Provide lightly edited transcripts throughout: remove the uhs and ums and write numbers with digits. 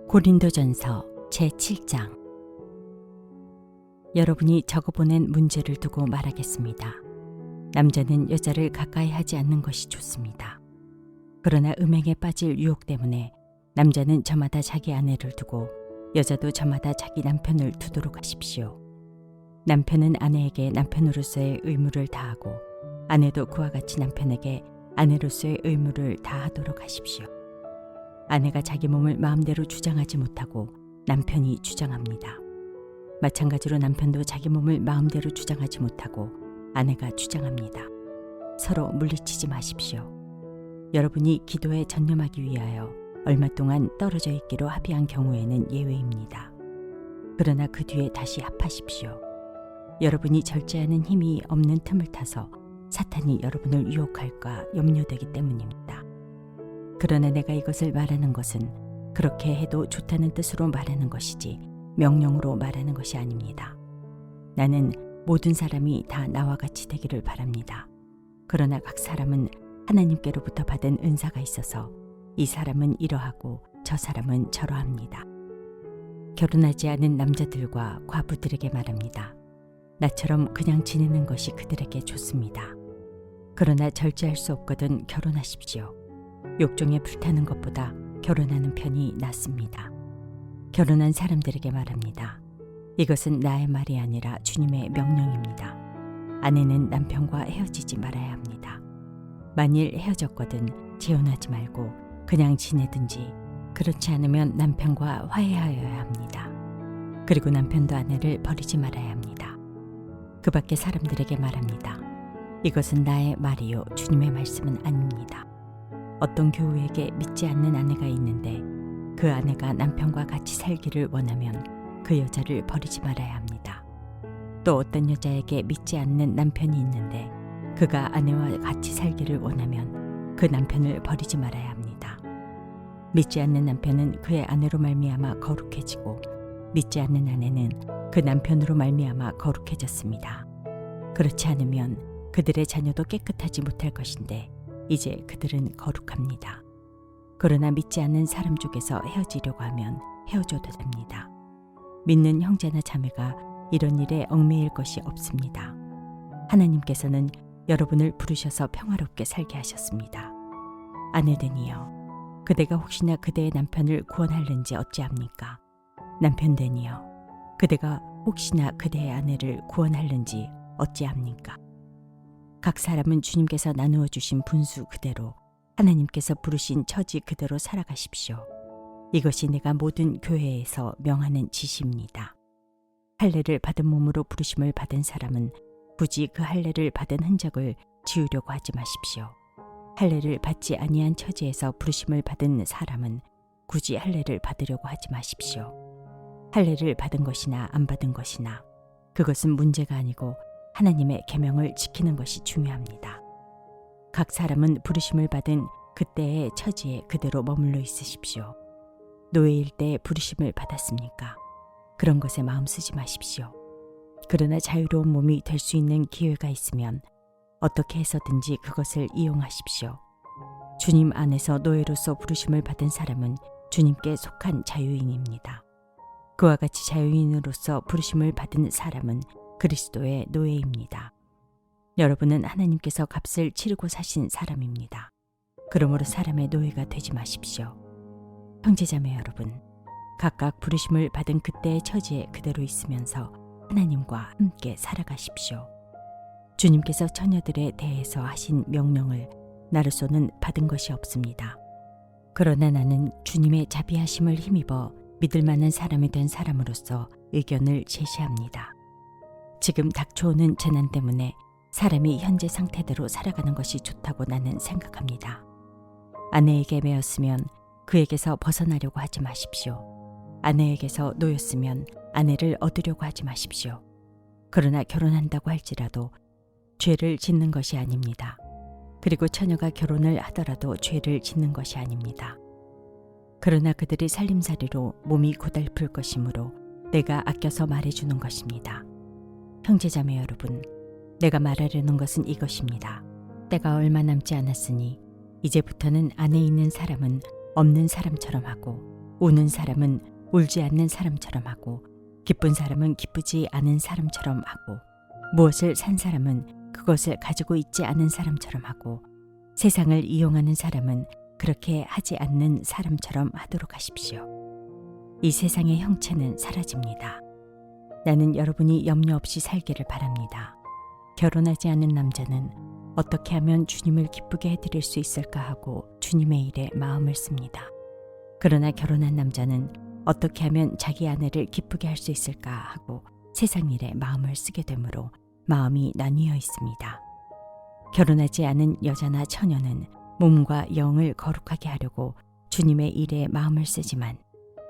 고린도전서 제7장. 여러분이 적어보낸 문제를 두고 말하겠습니다. 남자는 여자를 가까이 하지 않는 것이 좋습니다. 그러나 음행에 빠질 유혹 때문에 남자는 저마다 자기 아내를 두고 여자도 저마다 자기 남편을 두도록 하십시오. 남편은 아내에게 남편으로서의 의무를 다하고 아내도 그와 같이 남편에게 아내로서의 의무를 다하도록 하십시오. 아내가 자기 몸을 마음대로 주장하지 못하고 남편이 주장합니다. 마찬가지로 남편도 자기 몸을 마음대로 주장하지 못하고 아내가 주장합니다. 서로 물리치지 마십시오. 여러분이 기도에 전념하기 위하여 얼마 동안 떨어져 있기로 합의한 경우에는 예외입니다. 그러나 그 뒤에 다시 합하십시오. 여러분이 절제하는 힘이 없는 틈을 타서 사탄이 여러분을 유혹할까 염려되기 때문입니다. 그러나 내가 이것을 말하는 것은 그렇게 해도 좋다는 뜻으로 말하는 것이지 명령으로 말하는 것이 아닙니다. 나는 모든 사람이 다 나와 같이 되기를 바랍니다. 그러나 각 사람은 하나님께로부터 받은 은사가 있어서 이 사람은 이러하고 저 사람은 저러합니다. 결혼하지 않은 남자들과 과부들에게 말합니다. 나처럼 그냥 지내는 것이 그들에게 좋습니다. 그러나 절제할 수 없거든 결혼하십시오. 욕정에 불타는 것보다 결혼하는 편이 낫습니다. 결혼한 사람들에게 말합니다. 이것은 나의 말이 아니라 주님의 명령입니다. 아내는 남편과 헤어지지 말아야 합니다. 만일 헤어졌거든 재혼하지 말고 그냥 지내든지 그렇지 않으면 남편과 화해하여야 합니다. 그리고 남편도 아내를 버리지 말아야 합니다. 그 밖에 사람들에게 말합니다. 이것은 나의 말이요 주님의 말씀은 아닙니다. 어떤 교우에게 믿지 않는 아내가 있는데 그 아내가 남편과 같이 살기를 원하면 그 여자를 버리지 말아야 합니다. 또 어떤 여자에게 믿지 않는 남편이 있는데 그가 아내와 같이 살기를 원하면 그 남편을 버리지 말아야 합니다. 믿지 않는 남편은 그의 아내로 말미암아 거룩해지고 믿지 않는 아내는 그 남편으로 말미암아 거룩해졌습니다. 그렇지 않으면 그들의 자녀도 깨끗하지 못할 것인데 이제 그들은 거룩합니다. 그러나 믿지 않는 사람 쪽에서 헤어지려고 하면 헤어져도 됩니다. 믿는 형제나 자매가 이런 일에 얽매일 것이 없습니다. 하나님께서는 여러분을 부르셔서 평화롭게 살게 하셨습니다. 아내되니여, 그대가 혹시나 그대의 남편을 구원하려는지 어찌합니까? 남편되니여, 그대가 혹시나 그대의 아내를 구원하려는지 어찌합니까? 각 사람은 주님께서 나누어 주신 분수 그대로 하나님께서 부르신 처지 그대로 살아가십시오. 이것이 내가 모든 교회에서 명하는 지시입니다. 할례를 받은 몸으로 부르심을 받은 사람은 굳이 그 할례를 받은 흔적을 지우려고 하지 마십시오. 할례를 받지 아니한 처지에서 부르심을 받은 사람은 굳이 할례를 받으려고 하지 마십시오. 할례를 받은 것이나 안 받은 것이나 그것은 문제가 아니고 하나님의 계명을 지키는 것이 중요합니다. 각 사람은 부르심을 받은 그때의 처지에 그대로 머물러 있으십시오. 노예일 때 부르심을 받았습니까? 그런 것에 마음 쓰지 마십시오. 그러나 자유로운 몸이 될 수 있는 기회가 있으면 어떻게 해서든지 그것을 이용하십시오. 주님 안에서 노예로서 부르심을 받은 사람은 주님께 속한 자유인입니다. 그와 같이 자유인으로서 부르심을 받은 사람은 그리스도의 노예입니다. 여러분은 하나님께서 값을 치르고 사신 사람입니다. 그러므로 사람의 노예가 되지 마십시오. 형제자매 여러분, 각각 부르심을 받은 그때의 처지에 그대로 있으면서 하나님과 함께 살아가십시오. 주님께서 처녀들에 대해서 하신 명령을 나로서는 받은 것이 없습니다. 그러나 나는 주님의 자비하심을 힘입어 믿을 만한 사람이 된 사람으로서 의견을 제시합니다. 지금 닥쳐오는 재난 때문에 사람이 현재 상태대로 살아가는 것이 좋다고 나는 생각합니다. 아내에게 매였으면 그에게서 벗어나려고 하지 마십시오. 아내에게서 놓였으면 아내를 얻으려고 하지 마십시오. 그러나 결혼한다고 할지라도 죄를 짓는 것이 아닙니다. 그리고 처녀가 결혼을 하더라도 죄를 짓는 것이 아닙니다. 그러나 그들이 살림살이로 몸이 고달플 것이므로 내가 아껴서 말해주는 것입니다. 형제자매 여러분, 내가 말하려는 것은 이것입니다. 때가 얼마 남지 않았으니 이제부터는 안에 있는 사람은 없는 사람처럼 하고 우는 사람은 울지 않는 사람처럼 하고 기쁜 사람은 기쁘지 않은 사람처럼 하고 무엇을 산 사람은 그것을 가지고 있지 않은 사람처럼 하고 세상을 이용하는 사람은 그렇게 하지 않는 사람처럼 하도록 하십시오. 이 세상의 형체는 사라집니다. 나는 여러분이 염려 없이 살기를 바랍니다. 결혼하지 않은 남자는 어떻게 하면 주님을 기쁘게 해드릴 수 있을까 하고 주님의 일에 마음을 씁니다. 그러나 결혼한 남자는 어떻게 하면 자기 아내를 기쁘게 할 수 있을까 하고 세상 일에 마음을 쓰게 되므로 마음이 나뉘어 있습니다. 결혼하지 않은 여자나 처녀는 몸과 영을 거룩하게 하려고 주님의 일에 마음을 쓰지만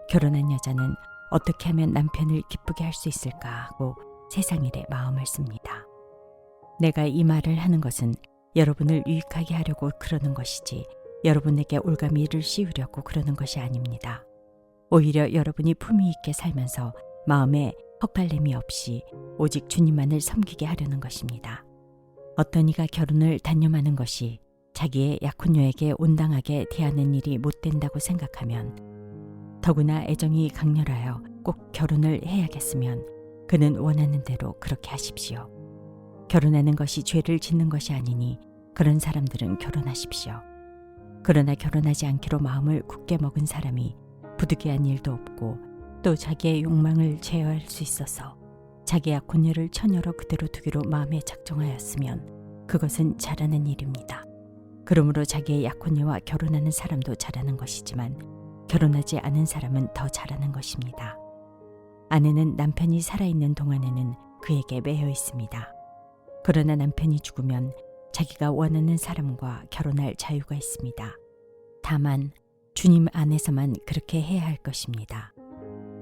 결혼한 여자는 어떻게 하면 남편을 기쁘게 할 수 있을까 하고 세상 일에 마음을 씁니다. 내가 이 말을 하는 것은 여러분을 유익하게 하려고 그러는 것이지 여러분에게 올가미를 씌우려고 그러는 것이 아닙니다. 오히려 여러분이 품위 있게 살면서 마음에 헛갈림이 없이 오직 주님만을 섬기게 하려는 것입니다. 어떤 이가 결혼을 단념하는 것이 자기의 약혼녀에게 온당하게 대하는 일이 못 된다고 생각하면 더구나 애정이 강렬하여 꼭 결혼을 해야겠으면 그는 원하는 대로 그렇게 하십시오. 결혼하는 것이 죄를 짓는 것이 아니니 그런 사람들은 결혼하십시오. 그러나 결혼하지 않기로 마음을 굳게 먹은 사람이 부득이한 일도 없고 또 자기의 욕망을 제어할 수 있어서 자기 약혼녀를 처녀로 그대로 두기로 마음에 작정하였으면 그것은 잘하는 일입니다. 그러므로 자기의 약혼녀와 결혼하는 사람도 잘하는 것이지만 결혼하지 않은 사람은 더 잘하는 것입니다. 아내는 남편이 살아있는 동안에는 그에게 매여 있습니다. 그러나 남편이 죽으면 자기가 원하는 사람과 결혼할 자유가 있습니다. 다만 주님 안에서만 그렇게 해야 할 것입니다.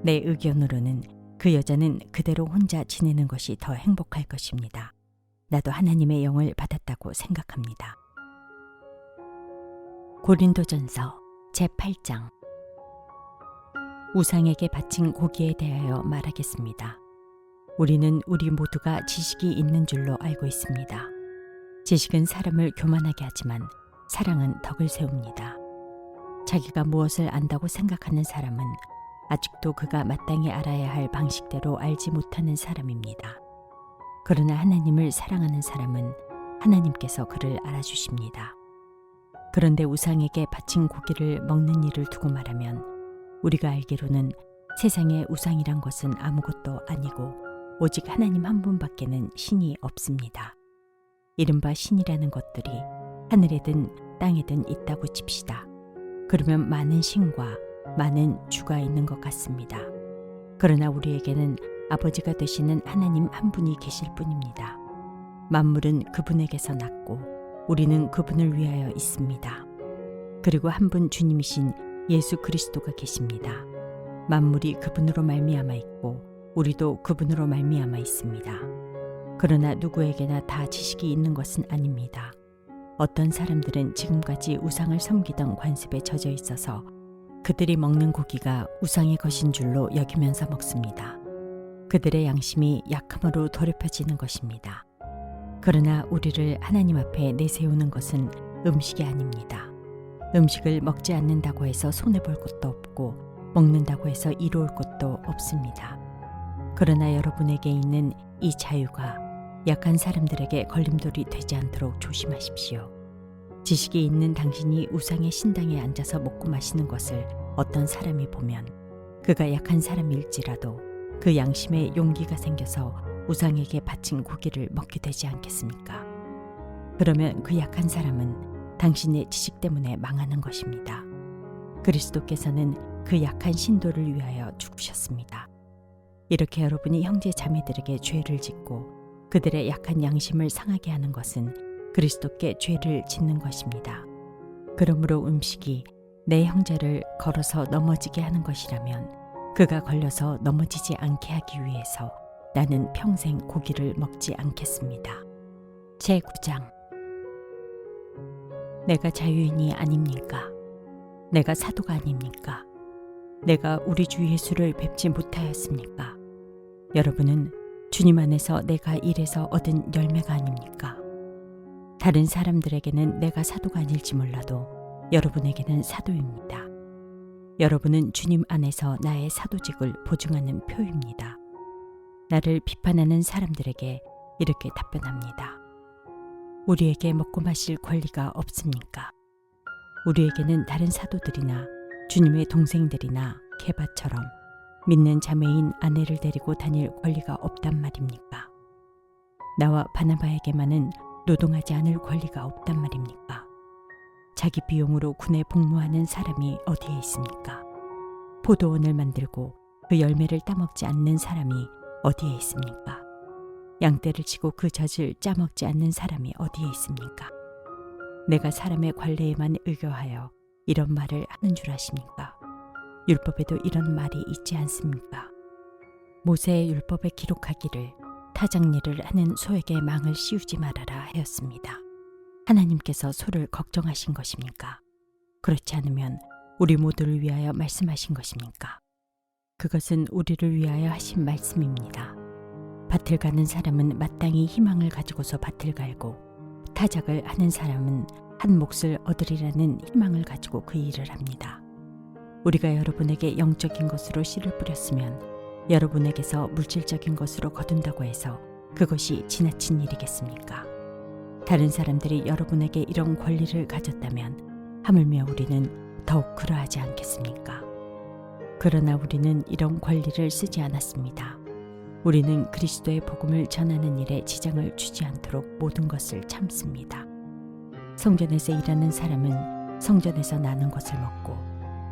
내 의견으로는 그 여자는 그대로 혼자 지내는 것이 더 행복할 것입니다. 나도 하나님의 영을 받았다고 생각합니다. 고린도전서 제8장. 우상에게 바친 고기에 대하여 말하겠습니다. 우리는 우리 모두가 지식이 있는 줄로 알고 있습니다. 지식은 사람을 교만하게 하지만 사랑은 덕을 세웁니다. 자기가 무엇을 안다고 생각하는 사람은 아직도 그가 마땅히 알아야 할 방식대로 알지 못하는 사람입니다. 그러나 하나님을 사랑하는 사람은 하나님께서 그를 알아주십니다. 그런데 우상에게 바친 고기를 먹는 일을 두고 말하면 우리가 알기로는 세상에 우상이란 것은 아무것도 아니고 오직 하나님 한 분밖에는 신이 없습니다. 이른바 신이라는 것들이 하늘에든 땅에든 있다고 칩시다. 그러면 많은 신과 많은 주가 있는 것 같습니다. 그러나 우리에게는 아버지가 되시는 하나님 한 분이 계실 뿐입니다. 만물은 그분에게서 났고 우리는 그분을 위하여 있습니다. 그리고 한 분 주님이신 예수 그리스도가 계십니다. 만물이 그분으로 말미암아 있고 우리도 그분으로 말미암아 있습니다. 그러나 누구에게나 다 지식이 있는 것은 아닙니다. 어떤 사람들은 지금까지 우상을 섬기던 관습에 젖어 있어서 그들이 먹는 고기가 우상의 것인 줄로 여기면서 먹습니다. 그들의 양심이 약함으로 더럽혀지는 것입니다. 그러나 우리를 하나님 앞에 내세우는 것은 음식이 아닙니다. 음식을 먹지 않는다고 해서 손해볼 것도 없고 먹는다고 해서 이로울 것도 없습니다. 그러나 여러분에게 있는 이 자유가 약한 사람들에게 걸림돌이 되지 않도록 조심하십시오. 지식이 있는 당신이 우상의 신당에 앉아서 먹고 마시는 것을 어떤 사람이 보면 그가 약한 사람일지라도 그 양심에 용기가 생겨서 우상에게 바친 고기를 먹게 되지 않겠습니까? 그러면 그 약한 사람은 당신의 지식 때문에 망하는 것입니다. 그리스도께서는 그 약한 신도를 위하여 죽으셨습니다. 이렇게 여러분이 형제 자매들에게 죄를 짓고 그들의 약한 양심을 상하게 하는 것은 그리스도께 죄를 짓는 것입니다. 그러므로 음식이 내 형제를 걸어서 넘어지게 하는 것이라면 그가 걸려서 넘어지지 않게 하기 위해서 나는 평생 고기를 먹지 않겠습니다. 제9장. 내가 자유인이 아닙니까? 내가 사도가 아닙니까? 내가 우리 주 예수를 뵙지 못하였습니까? 여러분은 주님 안에서 내가 일해서 얻은 열매가 아닙니까? 다른 사람들에게는 내가 사도가 아닐지 몰라도 여러분에게는 사도입니다. 여러분은 주님 안에서 나의 사도직을 보증하는 표입니다. 나를 비판하는 사람들에게 이렇게 답변합니다. 우리에게 먹고 마실 권리가 없습니까? 우리에게는 다른 사도들이나 주님의 동생들이나 게바처럼 믿는 자매인 아내를 데리고 다닐 권리가 없단 말입니까? 나와 바나바에게만은 노동하지 않을 권리가 없단 말입니까? 자기 비용으로 군에 복무하는 사람이 어디에 있습니까? 포도원을 만들고 그 열매를 따먹지 않는 사람이 어디에 있습니까? 양떼를 치고 그 젖을 짜먹지 않는 사람이 어디에 있습니까? 내가 사람의 관례에만 의거하여 이런 말을 하는 줄 아십니까? 율법에도 이런 말이 있지 않습니까? 모세의 율법에 기록하기를 타작일을 하는 소에게 망을 씌우지 말아라 하였습니다. 하나님께서 소를 걱정하신 것입니까? 그렇지 않으면 우리 모두를 위하여 말씀하신 것입니까? 그것은 우리를 위하여 하신 말씀입니다. 밭을 가는 사람은 마땅히 희망을 가지고서 밭을 갈고 타작을 하는 사람은 한 몫을 얻으리라는 희망을 가지고 그 일을 합니다. 우리가 여러분에게 영적인 것으로 씨를 뿌렸으면 여러분에게서 물질적인 것으로 거둔다고 해서 그것이 지나친 일이겠습니까? 다른 사람들이 여러분에게 이런 권리를 가졌다면 하물며 우리는 더욱 그러하지 않겠습니까? 그러나 우리는 이런 권리를 쓰지 않았습니다. 우리는 그리스도의 복음을 전하는 일에 지장을 주지 않도록 모든 것을 참습니다. 성전에서 일하는 사람은 성전에서 나는 것을 먹고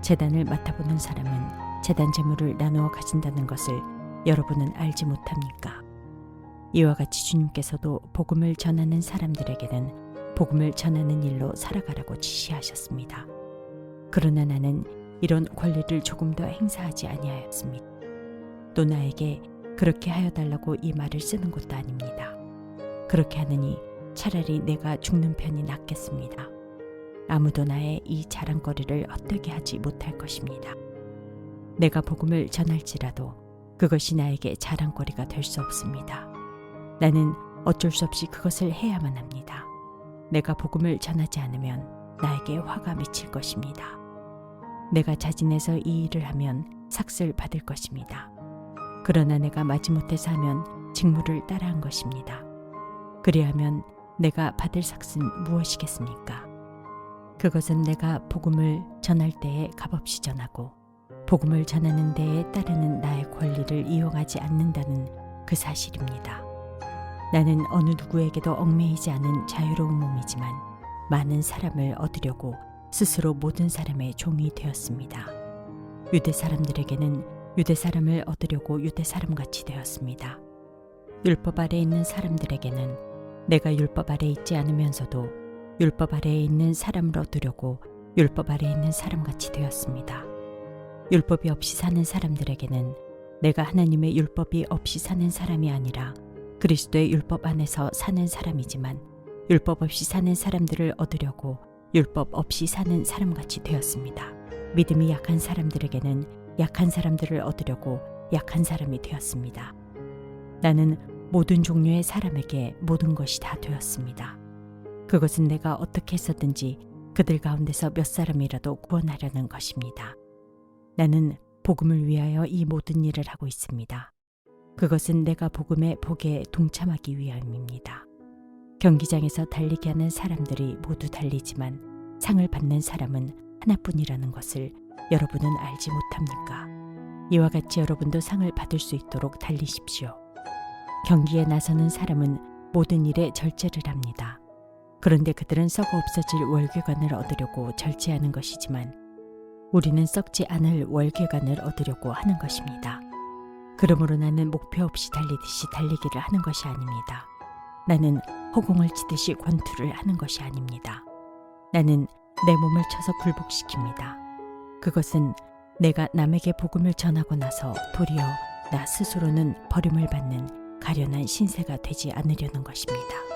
제단을 맡아보는 사람은 제단 제물을 나누어 가진다는 것을 여러분은 알지 못합니까? 이와 같이 주님께서도 복음을 전하는 사람들에게는 복음을 전하는 일로 살아가라고 지시하셨습니다. 그러나 나는 이런 권리를 조금 더 행사하지 아니하였습니다. 또 나에게 그렇게 하여 달라고 이 말을 쓰는 것도 아닙니다. 그렇게 하느니 차라리 내가 죽는 편이 낫겠습니다. 아무도 나의 이 자랑거리를 헛되게 하지 못할 것입니다. 내가 복음을 전할지라도 그것이 나에게 자랑거리가 될 수 없습니다. 나는 어쩔 수 없이 그것을 해야만 합니다. 내가 복음을 전하지 않으면 나에게 화가 미칠 것입니다. 내가 자진해서 이 일을 하면 삭슬 받을 것입니다. 그러나 내가 마지못해서 하면 직무를 따라한 것입니다. 그리하면 내가 받을 삭은 무엇이겠습니까? 그것은 내가 복음을 전할 때에 값없이 전하고 복음을 전하는 데에 따르는 나의 권리를 이용하지 않는다는 그 사실입니다. 나는 어느 누구에게도 얽매이지 않은 자유로운 몸이지만 많은 사람을 얻으려고 스스로 모든 사람의 종이 되었습니다. 유대 사람들에게는 유대 사람을 얻으려고 유대 사람같이 되었습니다. 율법 아래에 있는 사람들에게는 내가 율법 아래에 있지 않으면서도 율법 아래에 있는 사람을 얻으려고 율법 아래에 있는 사람같이 되었습니다. 율법이 없이 사는 사람들에게는 내가 하나님의 율법이 없이 사는 사람이 아니라 그리스도의 율법 안에서 사는 사람이지만 율법 없이 사는 사람들을 얻으려고 율법 없이 사는 사람같이 되었습니다. 믿음이 약한 사람들에게는 약한 사람들을 얻으려고 약한 사람이 되었습니다. 나는 모든 종류의 사람에게 모든 것이 다 되었습니다. 그것은 내가 어떻게 했었든지 그들 가운데서 몇 사람이라도 구원하려는 것입니다. 나는 복음을 위하여 이 모든 일을 하고 있습니다. 그것은 내가 복음의 복에 동참하기 위함입니다. 경기장에서 달리게 하는 사람들이 모두 달리지만 상을 받는 사람은 하나뿐이라는 것을 여러분은 알지 못합니까? 이와 같이 여러분도 상을 받을 수 있도록 달리십시오. 경기에 나서는 사람은 모든 일에 절제를 합니다. 그런데 그들은 썩어 없어질 월계관을 얻으려고 절제하는 것이지만 우리는 썩지 않을 월계관을 얻으려고 하는 것입니다. 그러므로 나는 목표 없이 달리듯이 달리기를 하는 것이 아닙니다. 나는 허공을 치듯이 권투를 하는 것이 아닙니다. 나는 내 몸을 쳐서 굴복시킵니다. 그것은 내가 남에게 복음을 전하고 나서 도리어 나 스스로는 버림을 받는 가련한 신세가 되지 않으려는 것입니다.